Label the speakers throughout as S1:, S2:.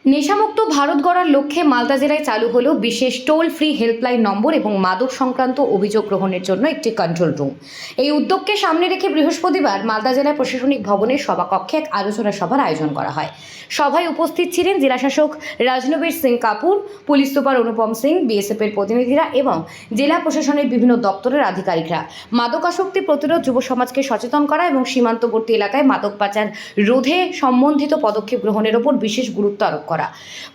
S1: নেশামুক্ত ভারত গড়ার লক্ষ্যে মালদা জেলায় চালু হলো বিশেষ টোল ফ্রি হেল্পলাইন নম্বর এবং মাদক সংক্রান্ত অভিযোগ গ্রহণের জন্য একটি কন্ট্রোল রুম। এই উদ্যোগকে সামনে রেখে বৃহস্পতিবার মালদা জেলা প্রশাসনিক ভবনের সভাকক্ষে এক আলোচনা সভার আয়োজন করা হয়। সভায় উপস্থিত ছিলেন জেলাশাসক রাজনবীর সিং কাপুর, পুলিশ সুপার অনুপম সিং, বিএসএফ এর প্রতিনিধিরা এবং জেলা প্রশাসনের বিভিন্ন দপ্তরের আধিকারিকরা। মাদকাসক্তি প্রতিরোধ, যুব সমাজকে সচেতন করা এবং সীমান্তবর্তী এলাকায় মাদক পাচার রোধে সম্বন্ধিত পদক্ষেপ গ্রহণের ওপর বিশেষ গুরুত্ব আরোপ করা।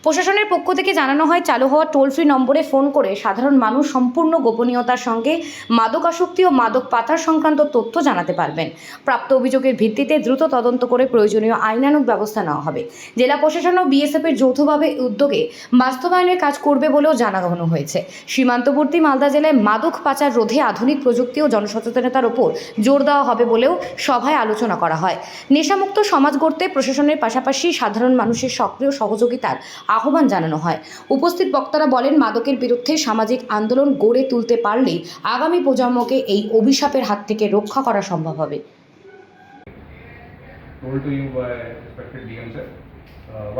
S1: প্রশাসনের পক্ষ থেকে জানানো হয়, চালু হওয়া টোল ফ্রি নম্বরে ফোন করে সাধারণ মানুষ সম্পূর্ণ গোপনীয়তার সঙ্গে মাদকাসক্তি ও মাদক পাচার সংক্রান্ত তথ্য জানাতে পারবেন। প্রাপ্ত অভিযোগের ভিত্তিতে দ্রুত তদন্ত করে প্রয়োজনীয় আইনানুগ ব্যবস্থা নেওয়া হবে। জেলা প্রশাসন ও বিএসএফ এর যৌথভাবে উদ্যোগে বাস্তবায়নের কাজ করবে বলেও জানানো হয়েছে। সীমান্তবর্তী মালদা জেলায় মাদক পাচার রোধে আধুনিক প্রযুক্তি ও জনসচেতনতার উপর জোর দেওয়া হবে বলেও সভায় আলোচনা করা হয়। নেশামুক্ত সমাজ গড়তে প্রশাসনের পাশাপাশি সাধারণ মানুষের সক্রিয় সহযোগিতার আহ্বান জানানো হয়। উপস্থিত বক্তারা বলেন, মাদকের বিরুদ্ধে সামাজিক আন্দোলন গড়ে তুলতে পারলেই আগামী প্রজন্মকে এই অভিশাপের হাত থেকে রক্ষা করা সম্ভব হবে।
S2: Told to you by respected DM sir.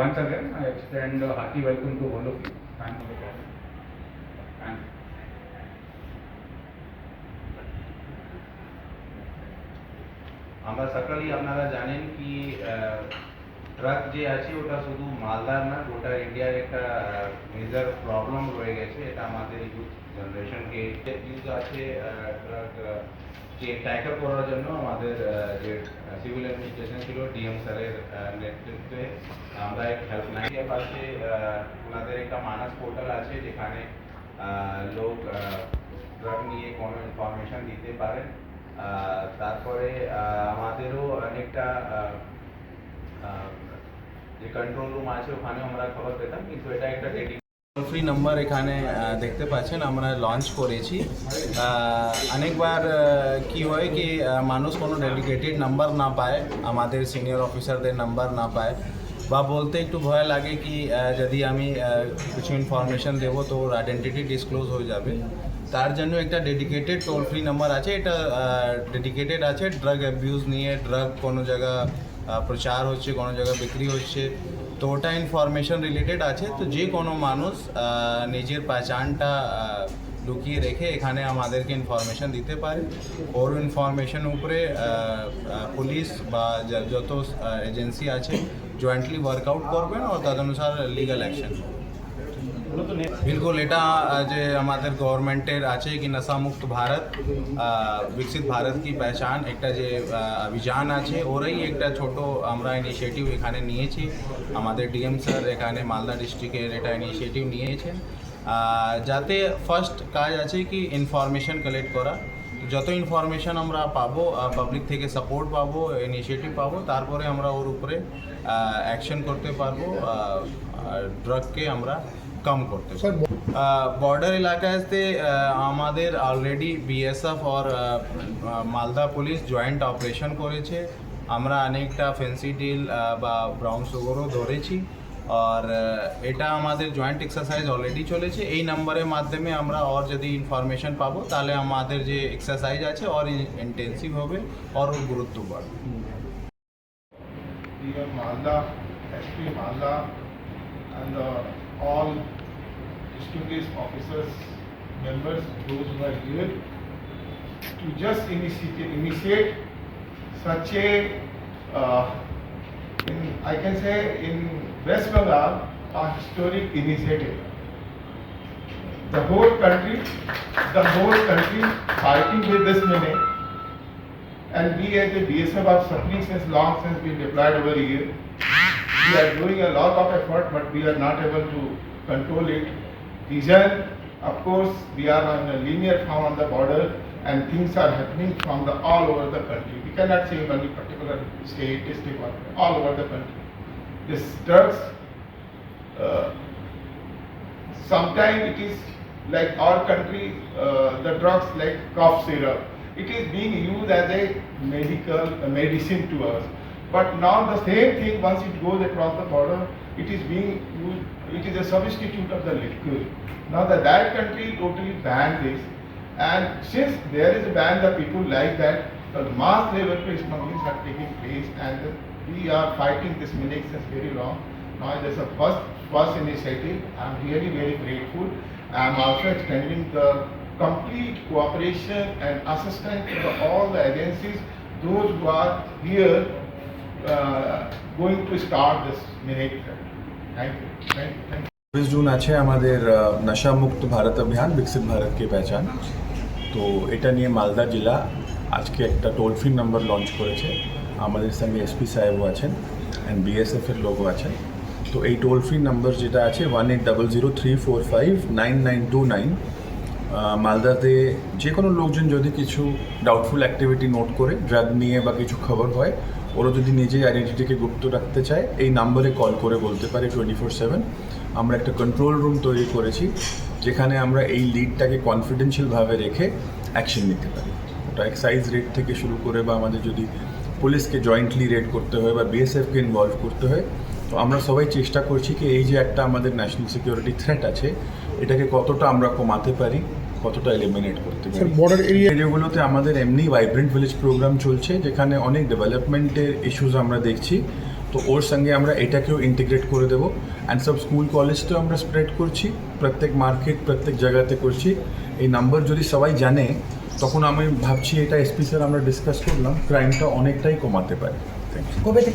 S2: Once again, I extend a hearty welcome to all of you. Thanks for the call. And
S3: আমরা সকলেই আপনারা জানেন কি ট্রাক যে আছে ওটা শুধু মালদার না, গোটা ইন্ডিয়ার একটা মেজর প্রবলেম রয়ে গেছে। এটা আমাদের ইউথ জেনারেশনকে ইউজ আছে ট্রাক যে ট্যাকল করার জন্য আমাদের যে সিভিল অ্যাডমিনিস্ট্রেশন ছিল ডিএম স্যারের নেতৃত্বে আমরা এক হেল্পলাইনের পাশে ওনাদের একটা মানস পোর্টাল আছে যেখানে লোক ড্রাগ নিয়ে কোনো ইনফরমেশন দিতে পারেন। তারপরে আমাদেরও অনেকটা যে কন্ট্রোল রুম আছে ওখানে আমরা খবর পেতাম, কিন্তু এটা একটা টোল ফ্রি নাম্বার এখানে দেখতে পাচ্ছেন আমরা লঞ্চ করেছি। অনেকবার কি হয় কি মানুষ কোনো ডেডিকেটেড নাম্বার না পায়, আমাদের সিনিয়র অফিসারদের নাম্বার না পায়, বা বলতে একটু ভয় লাগে কি যদি আমি কিছু ইনফরমেশন দেবো তো ওর আইডেন্টিটি ডিসক্লোজ হয়ে যাবে। তার জন্য একটা ডেডিকেটেড টোল ফ্রি নাম্বার আছে। এটা ডেডিকেটেড আছে ড্রাগ অ্যাবিউজ নিয়ে, ড্রাগ কোনো জায়গা প্রচার হচ্ছে, কোনো জায়গা বিক্রি হচ্ছে, তো ওটা ইনফরমেশন রিলেটেড আছে। তো যে কোনো মানুষ নিজের পহচানটা লুকিয়ে রেখে এখানে আমাদেরকে ইনফরমেশন দিতে পারে। ওর ইনফরমেশন উপরে পুলিশ বা যত এজেন্সি আছে জয়েন্টলি ওয়ার্কআউট করবেন ও তদনুসার লিগাল অ্যাকশন। बिल्कुल এটা যে আমাদের গভর্নমেন্টের আছে কি নশামুক্ত ভারত, বিকশিত ভারত কি পহচান একটা যে অভিযান আছে, ওরই একটা ছোট আমরা ইনিশিয়েটিভ এখানে নিয়েছি। আমাদের ডিএম স্যার এখানে মালদা ডিস্ট্রিক্টের এটা ইনিশিয়েটিভ নিয়েছেন, যাতে ফার্স্ট কাজ আছে কি ইনফরমেশন কালেক্ট করা। যত ইনফরমেশন আমরা পাবো, পাবলিক থেকে সাপোর্ট পাবো, ইনিশিয়েটিভ পাবো, তারপরে আমরা ওর উপরে অ্যাকশন করতে পারবো, ড্রাগকে আমরা कम করতে। বর্ডার এলাকাতে আমাদের অলরেডি বিএসএফ আর মালদা পুলিশ জয়েন্ট অপারেশন করেছে। আমরা অনেকটা ফেন্সি ডিল বা ব্রাউন সুগারও ধরেছি, আর এটা আমাদের জয়েন্ট এক্সারসাইজ অলরেডি চলেছে। এই নাম্বারের মাধ্যমে আমরা আর যদি ইনফরমেশন পাবো তাহলে আমাদের যে এক্সারসাইজ আছে আর ইন্টেন্সিভ হবে আর ওর গুরুত্ব বাড়বে।
S4: Malda SP Malda and all distinguished officers, members, those who are here, to just initiate such a, I can say in West Bengal, a historic initiative. The whole country fighting with this menace, and we as the BSF are suffering since long, since we deployed over here. We are doing a lot of effort, but we are not able to control it. Reason, of course, we are on a linear farm on the border, and things are happening from all over the country. We cannot say in any particular state, district, or all over the country. This drugs, sometimes it is like our country, the drugs like cough syrup. It is being used as a medicine to us. But now the same thing, once it goes across the border, it is being used, it is a substitute of the liquor. Now that country totally banned this, and since there is a ban, the people like that, the mass level smugglings are taking place, and we are fighting this menace since very long. Now there's a first initiative. I'm really very grateful. I'm also extending the complete cooperation and assistance to all the agencies, those who are here going to start this miracle. Thank you. Thank you. Thank you.
S5: 20 June আছে আমাদের নশা মুক্ত ভারত অভিযান বিকশিত ভারত কি পেহচান। তো এটা নিয়ে মালদা জেলা আজকে একটা টোল ফ্রি নাম্বার লঞ্চ করেছে। আমাদের সঙ্গে এসপি সাহেবও আছেন অ্যান্ড বিএসএফের লোকও আছেন। তো এই টোল ফ্রি নাম্বার যেটা আছে 180034599929, মালদাতে যে কোনো লোকজন যদি কিছু ডাউটফুল অ্যাক্টিভিটি নোট করে ড্রাগ নিয়ে বা কিছু খবর হয়, ওরা যদি নিজের আইডেন্টিটিকে গুপ্ত রাখতে চায় এই নাম্বারে কল করে বলতে পারে 24/7। আমরা একটা কন্ট্রোল রুম তৈরি করেছি যেখানে আমরা এই লিডটাকে কনফিডেন্সিয়ালভাবে রেখে অ্যাকশন নিতে পারি। ওটা এক্সাইজ রেড থেকে শুরু করে বা আমাদের যদি পুলিশকে জয়েন্টলি রেড করতে হয় বা বিএসএফকে ইনভলভ করতে হয়, তো আমরা সবাই চেষ্টা করছি কি এই যে একটা আমাদের ন্যাশনাল সিকিউরিটি থ্রেট আছে এটাকে কতটা আমরা কমাতে পারি, কতটা এলিমিনেট করতে পারি।
S6: বর্ডার
S5: এরিয়াগুলোতে আমাদের এমনি ভাইব্রেন্ট ভিলেজ প্রোগ্রাম চলছে যেখানে অনেক ডেভেলপমেন্টের ইস্যুস আমরা দেখছি। তো ওর সঙ্গে আমরা এটাকেও ইন্টিগ্রেট করে দেবো অ্যান্ড সব স্কুল কলেজটাও আমরা স্প্রেড করছি, প্রত্যেক মার্কেট প্রত্যেক জায়গাতে করছি। এই নাম্বার যদি সবাই জানে তখন আমি ভাবছি এটা এসপি স্যার আমরা ডিসকাস করলাম ক্রাইমটা অনেকটাই কমাতে পারি। Thank you.